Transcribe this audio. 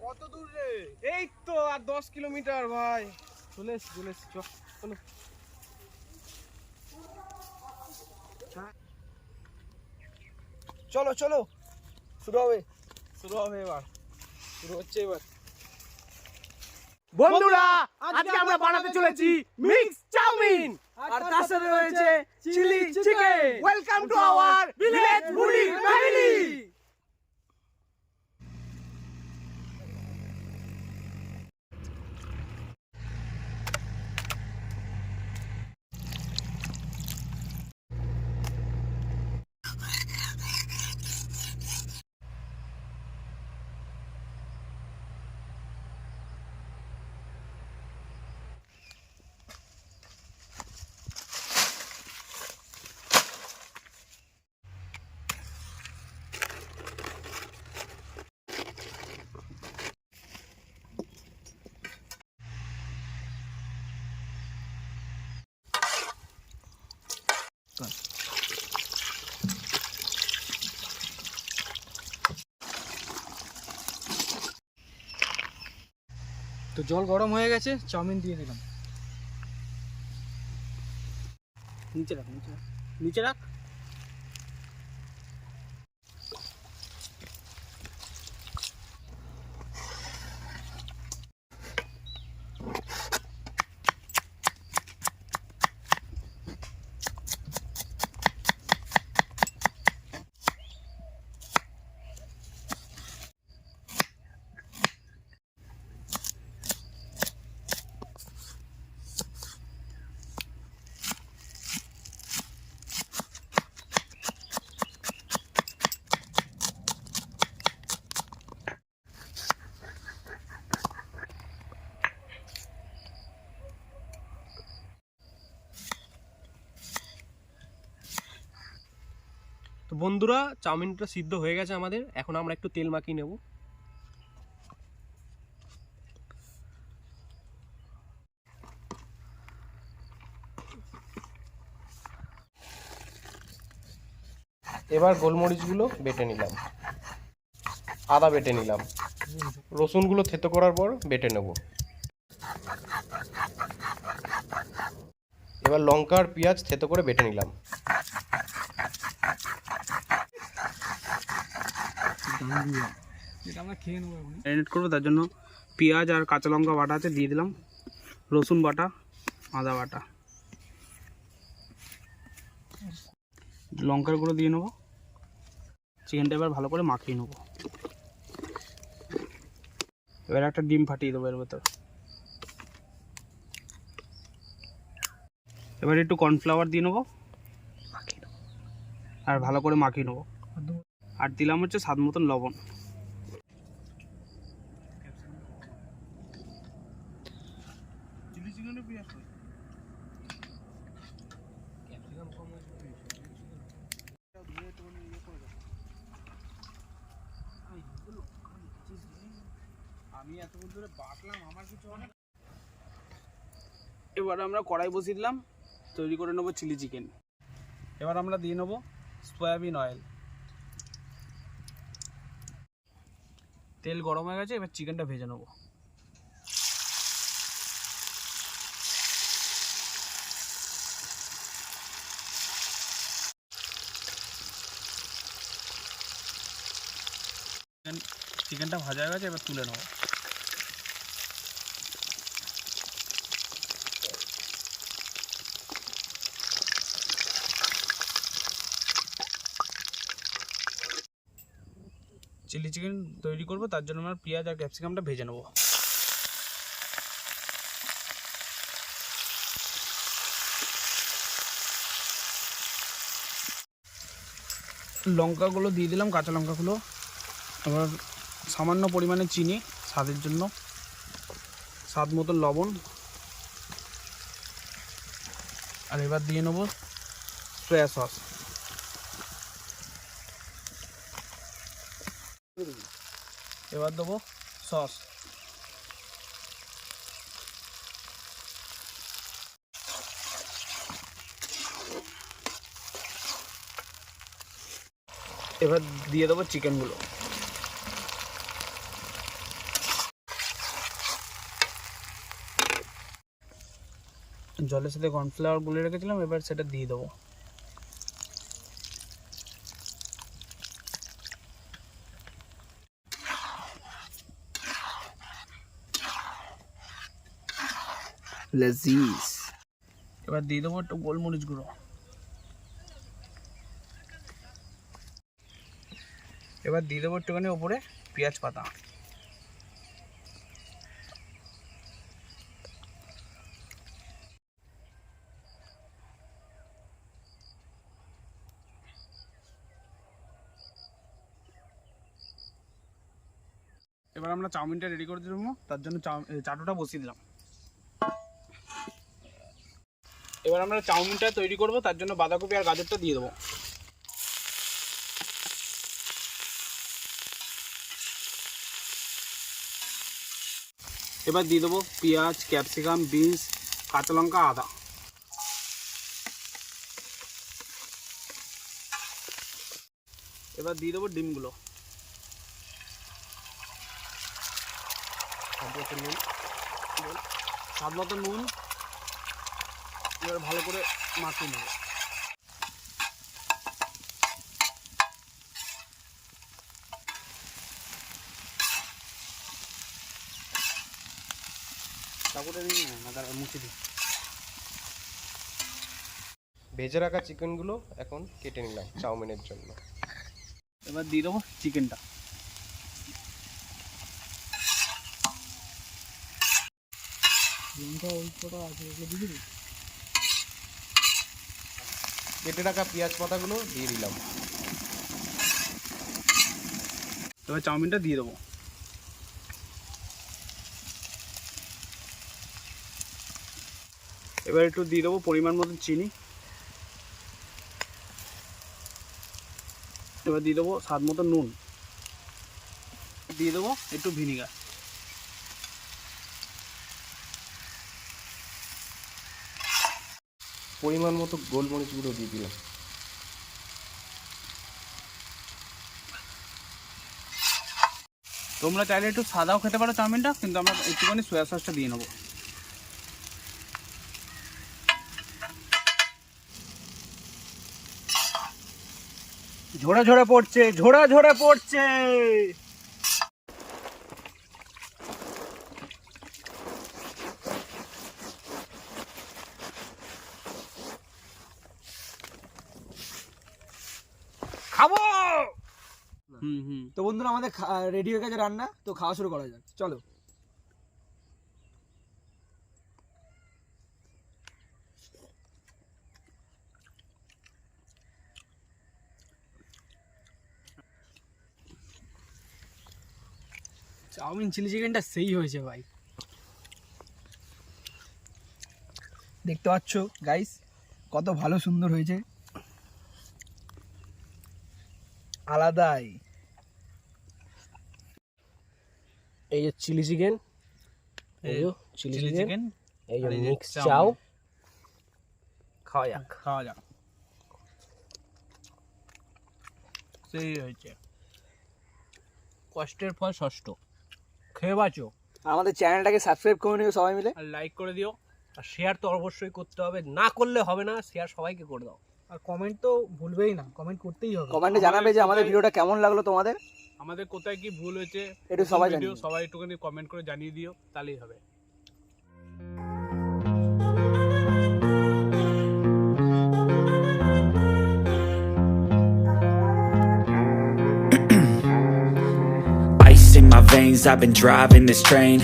কত দূর রে? এই তো আর 10 কিলোমিটার ভাই। চলে এসছি চলো। চলো শুরু হবে এবার। শুরু হচ্ছে এবার। বন্ধুরা, আজকে আমরা বানাতে চলেছি মিক্স চাউমিন আর তার সাথে রয়েছে chilli chicken. Welcome to our village foodie family. তো জল গরম হয়ে গেছে, চাউমিন দিয়ে দিলাম। নিচে রাখ। তো বন্ধুরা, চাউমিনটা সিদ্ধ হয়ে গেছে আমাদের। এখন আমরা একটু তেল মাখিয়ে নেব। এবার গোলমরিচগুলো বেটে নিলাম, আদা বেটে নিলাম, রসুনগুলো থেতো করার পর বেটে নেব। এবার লঙ্কা আর পেঁয়াজ থেতো করে বেটে নিলাম। আমরা খেয়ে নেবো। ম্যারিনেট করবো, তার জন্য পেঁয়াজ আর কাঁচা লঙ্কা বাটা আছে, দিয়ে দিলাম। রসুন বাটা, আদা বাটা, লঙ্কার গুঁড়ো দিয়ে নেবো। চিকেনটা এবার ভালো করে মাখিয়ে নেবো। এবার একটা ডিম ফাটিয়ে দেবো এর ভেতর। এবার একটু কর্নফ্লাওয়ার দিয়ে নেবো আর ভালো করে মাখিয়ে নেবো। আর দিলাম হচ্ছে স্বাদ মতন লবণ। এবার আমরা কড়াই বসিয়ে দিলাম, তৈরি করে নেবো চিলি চিকেন। এবার আমরা দিয়ে নেবো সয়াবিন অয়েল। তেল গরম হয়ে গেছে, এবার চিকেনটা ভেজে নেবো। চিকেনটা ভাজা হয়ে গেছে, এবার তুলে নেবো। চিলি চিকেন তৈরি করবো, তার জন্য আমরা পেঁয়াজ আর ক্যাপসিকামটা ভেজে নেবো। লঙ্কাগুলো দিয়ে দিলাম, কাঁচা লঙ্কাগুলো। আবার সামান্য পরিমাণে চিনি স্বাদের জন্য। স্বাদ মতো লবণ, আর এবার দিয়ে নেব সয়া সস। এবার দেবো সস। এবার দিয়ে দেবো চিকেনগুলো। জলের সাথে কর্নফ্লাওয়ার গুলে রেখেছিলাম, এবার সেটা দিয়ে দেবো। লজিজ। এবার দিয়ে দেবো একটু গোলমরিচ গুঁড়ো। এবার দিয়ে দেবো একটুখানি ওপরে পেঁয়াজ পাতা। এবার আমরা চাউমিনটা রেডি করে দেবো, তার জন্য চাটুটা বসিয়ে দিলাম। এবার আমরা চাউমিনটা তৈরি করব, তার জন্য বাঁধাকপি আর গাজরটা দিয়ে দেবো। এবার দিয়ে দেবো পেঁয়াজ, ক্যাপসিকাম, বিনস, কাঁচা লঙ্কা, আদা। এবার দিয়ে দেবো ডিমগুলো। স্বাদ মতো নুন। এবার ভালো করে মাখিয়ে নেব। চাকুটা নিয়ে না দাঁড়া, মুছে দিই। ভেজে রাখা চিকেনগুলো এখন কেটে নিলাম চাউমিনের জন্য। এবার দিয়ে দেবো চিকেনটা। কেটে রাখা পেঁয়াজ পাতাগুলো দিয়ে দিলাম। এবার চাউমিনটা দিয়ে দেবো। এবার একটু দিয়ে দেবো পরিমাণ মতো চিনি। এবার দিয়ে দেবো স্বাদ মতো নুন। দিয়ে দেবো একটু ভিনিগার। পরিমাণ মতো গোলমরিচ গুঁড়ো দিয়ে দিলাম। তোমরা চাইলে একটু সাদাও খেতে পারো চাউমিনটা, কিন্তু আমরা একটুখানি সয়া সসটা দিয়ে নেবো। ঝোড়া ঝোড়া পড়ছে, ঝোড়া ঝোড়া পড়ছে। খাবো। তো বন্ধুরা আমাদের রেডি হয়ে গেছে রান্না, তো খাওয়া শুরু করা যাক, চলো। চাউমিন চিলি চিকেনটা সেই হয়েছে ভাই। দেখতে পাচ্ছ গাইস কত ভালো সুন্দর হয়েছে, আলাদাই। এই যে চিলি চিকেন, এই যে চিলি চিকেন, এই যে মিক্স চাউ। খাওয়া যাক, খাওয়া যাক। সেই হয়েছে, কষ্টের ফল ষষ্ঠ। খেয়ে বাঁচো। আমাদের চ্যানেলটাকে সাবস্ক্রাইব করে নিও সবাই মিলে, আর লাইক করে দিও। আর শেয়ার তো অবশ্যই করতে হবে, না করলে হবে না, শেয়ার সবাইকে করে দাও। আর কমেন্ট তো ভুলবেই না, কমেন্ট করতেই হবে। কমেন্টে জানাবে যে আমাদের ভিডিওটা কেমন লাগলো তোমাদের, আমাদের কোথায় কি ভুল হয়েছে একটু সবাই ভিডিও জানিও। সবাই একটুখানি কমেন্ট করে জানিয়ে দিও, তাহলেই হবে। Ice in my veins, I've been driving this train.